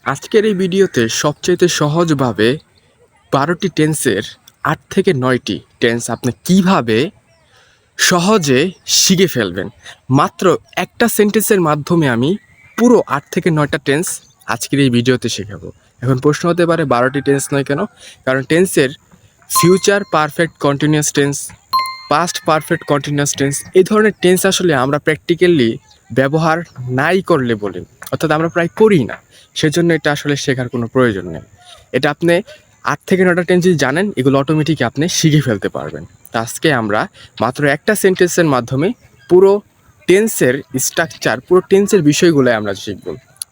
আজকের এই ভিডিওতে সবচাইতে সহজভাবে 12টি টেন্সের 8 থেকে 9টি টেন্স আপনি কিভাবে সহজে শিখে ফেলবেন। মাত্র একটা সেন্টেন্সের মাধ্যমে আমি পুরো 8 থেকে 9টা টেন্স আজকের এই ভিডিওতে শেখাবো। এখন প্রশ্ন হতে পারে 12টি টেন্স নয় কেন? কারণ টেন্সের future perfect continuous tense, past perfect continuous tense এই ধরনের টেন্স আসলে আমরা প্র্যাকটিক্যালি ব্যবহার নাই করলে বলি, অর্থাৎ আমরা প্রায় করি না। সেজন্য এটা আসলে শেখার কোনো প্রয়োজন নেই। এটা আপনি 8 থেকে 9টা টেন্স যদি জানেন, এগুলো অটোমেটিক আপনি শিখে ফেলতে পারবেন। তো আজকে আমরা মাত্র একটা সেন্টেন্সের মাধ্যমে পুরো টেন্সের স্ট্রাকচার, পুরো টেন্সের বিষয়গুলো আমরা শিখব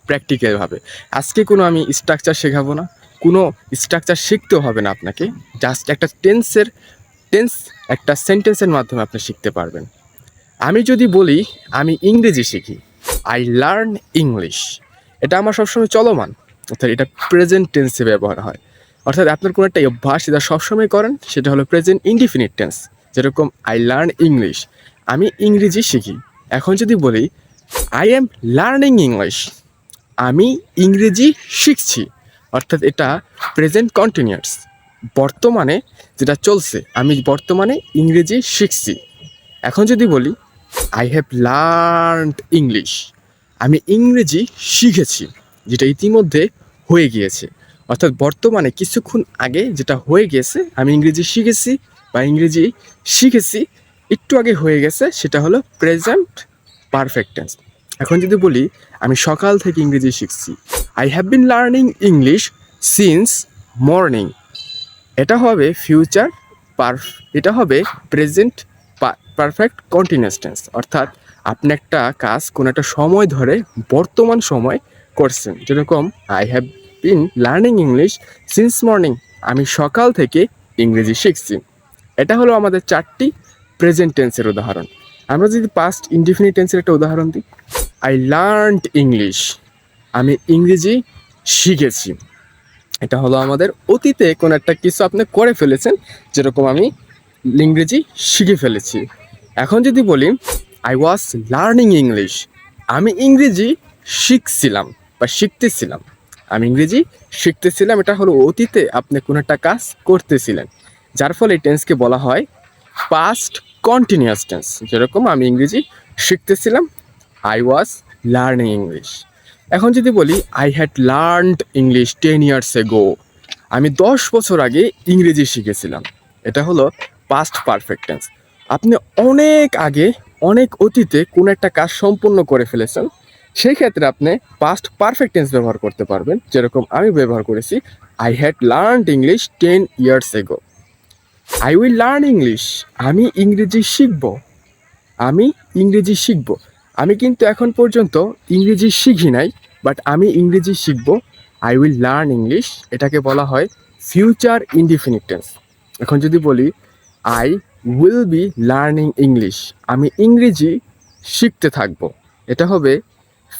প্র্যাকটিক্যালভাবে। আজকে কোনো আমি স্ট্রাকচার শেখাবো না, কোনো স্ট্রাকচার শিখতেও হবে না আপনাকে। জাস্ট একটা টেন্স একটা সেন্টেন্সের মাধ্যমে আপনি শিখতে পারবেন। আমি যদি বলি আমি ইংরেজি শিখি, আই লার্ন ইংলিশ, এটা আমার সবসময় চলমান, অর্থাৎ এটা প্রেজেন্ট টেন্সে ব্যবহার হয়। অর্থাৎ আপনার কোনো একটা অভ্যাস যেটা সবসময় করেন সেটা হলো প্রেজেন্ট ইনডিফিনিট টেন্স। যেরকম আই লার্ন ইংলিশ, আমি ইংরেজি শিখি। এখন যদি বলি আই এম লার্নিং ইংলিশ, আমি ইংরেজি শিখছি, অর্থাৎ এটা প্রেজেন্ট কন্টিনিউয়াস, বর্তমানে যেটা চলছে, আমি বর্তমানে ইংরেজি শিখছি। এখন যদি বলি আই হ্যাভ লার্নড ইংলিশ, আমি ইংরেজি শিখেছি, যেটা ইতিমধ্যে হয়ে গিয়েছে, অর্থাৎ বর্তমানে কিছুক্ষণ আগে যেটা হয়ে গেছে, আমি ইংরেজি শিখেছি বা ইংরেজি শিখেছি একটু আগে হয়ে গেছে, সেটা হলো প্রেজেন্ট পারফেক্ট টেন্স। এখন যদি বলি আমি সকাল থেকে ইংরেজি শিখছি, I have been learning English since morning, এটা হবে ফিউচার এটা হবে প্রেজেন্ট পারফেক্ট কন্টিনিউয়াস টেন্স। অর্থাৎ আপনি একটা কাজ কোনো একটা সময় ধরে বর্তমান সময় করছেন। যেরকম I have been learning English since morning, আমি সকাল থেকে ইংরেজি শিখছি। এটা হলো আমাদের 4টি প্রেজেন্ট টেন্সের উদাহরণ। আমরা যদি পাস্ট ইনডিফিনিট টেন্সের একটা উদাহরণ দিই, আই লার্নড ইংলিশ, আমি ইংরেজি শিখেছি। এটা হলো আমাদের অতীতে কোনো একটা কিছু আপনি করে ফেলেছেন, যেরকম আমি ইংরেজি শিখে ফেলেছি। এখন যদি বলি আই ওয়াজ লার্নিং ইংলিশ, আমি ইংরেজি শিখছিলাম বা শিখতেছিলাম, আমি ইংরেজি শিখতেছিলাম, এটা হলো অতীতে আপনি কোনো একটা কাজ করতেছিলেন, যার ফলে এই টেন্সকে বলা হয় পাস্ট কন্টিনিউয়াস টেন্স। যেরকম আমি ইংরেজি শিখতেছিলাম, আই ওয়াজ লার্নিং ইংলিশ। এখন যদি বলি I had learned English 10 years ago, আমি 10 বছর আগে ইংরেজি শিখেছিলাম, এটা হলো পাস্ট পারফেক্ট টেন্স। আপনি অনেক আগে, অনেক অতীতে কোনো একটা কাজ সম্পূর্ণ করে ফেলেছেন, সেই ক্ষেত্রে আপনি পাস্ট পারফেক্ট টেন্স ব্যবহার করতে পারবেন। যেরকম আমি ব্যবহার করেছি I had learned English 10 years ago। I will learn English, আমি ইংরেজি শিখব, আমি ইংরেজি শিখব। আমি কিন্তু এখন পর্যন্ত ইংরেজি শিখি নাই, বাট আমি ইংরেজি শিখব, আই উইল লার্ন ইংলিশ, এটাকে বলা হয় ফিউচার ইনডিফিনিট টেন্স। এখন যদি বলি I will be learning English, আমি ইংরেজি শিখতে থাকবো, এটা হবে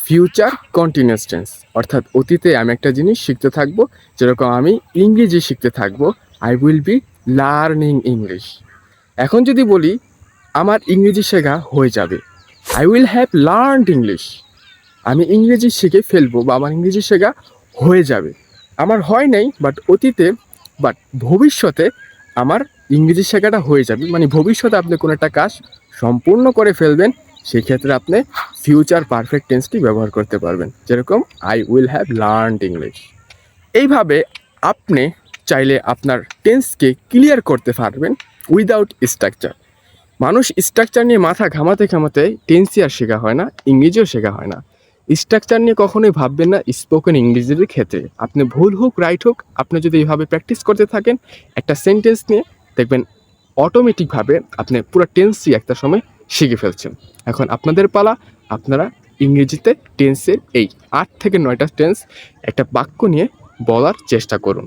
ফিউচার কন্টিনিউয়াস টেন্স। অর্থাৎ অতীতে আমি একটা জিনিস শিখতে থাকবো, যেরকম আমি ইংরেজি শিখতে থাকবো, I will be learning English. এখন যদি বলি আমার ইংরেজি শেখা হয়ে যাবে, I will have learned English, আমি ইংরেজি শিখে ফেলবো বা আমার ইংরেজি শেখা হয়ে যাবে। আমার হয় নাই বাট অতীতে, বাট ভবিষ্যতে আমার ইংরেজি শেখাটা হয়ে যাবে, মানে ভবিষ্যতে আপনি কোনো একটা কাজ সম্পূর্ণ করে ফেলবেন, সেই ক্ষেত্রে আপনি ফিউচার পারফেক্ট টেন্সটি ব্যবহার করতে পারবেন। যেরকম I will have learned English. এইভাবে আপনি চাইলে আপনার টেন্সকে ক্লিয়ার করতে পারবেন উইদাউট স্ট্রাকচার। মানুষ স্ট্রাকচার নিয়ে মাথা ঘামাতে ঘামাতে টেন্সই আর শেখা হয় না, ইংরেজিও শেখা হয় না। স্ট্রাকচার নিয়ে কখনোই ভাববেন না স্পোকেন ইংরেজির ক্ষেত্রে। আপনি ভুল হোক রাইট হোক, আপনি যদি এইভাবে প্র্যাকটিস করতে থাকেন একটা সেন্টেন্স নিয়ে, দেখবেন অটোমেটিকভাবে আপনি পুরো টেন্সই একটা সময় শিখে ফেলছেন। এখন আপনাদের পালা, আপনারা ইংরেজিতে টেন্সের এই 8 থেকে 9টা টেন্স একটা বাক্য নিয়ে বলার চেষ্টা করুন।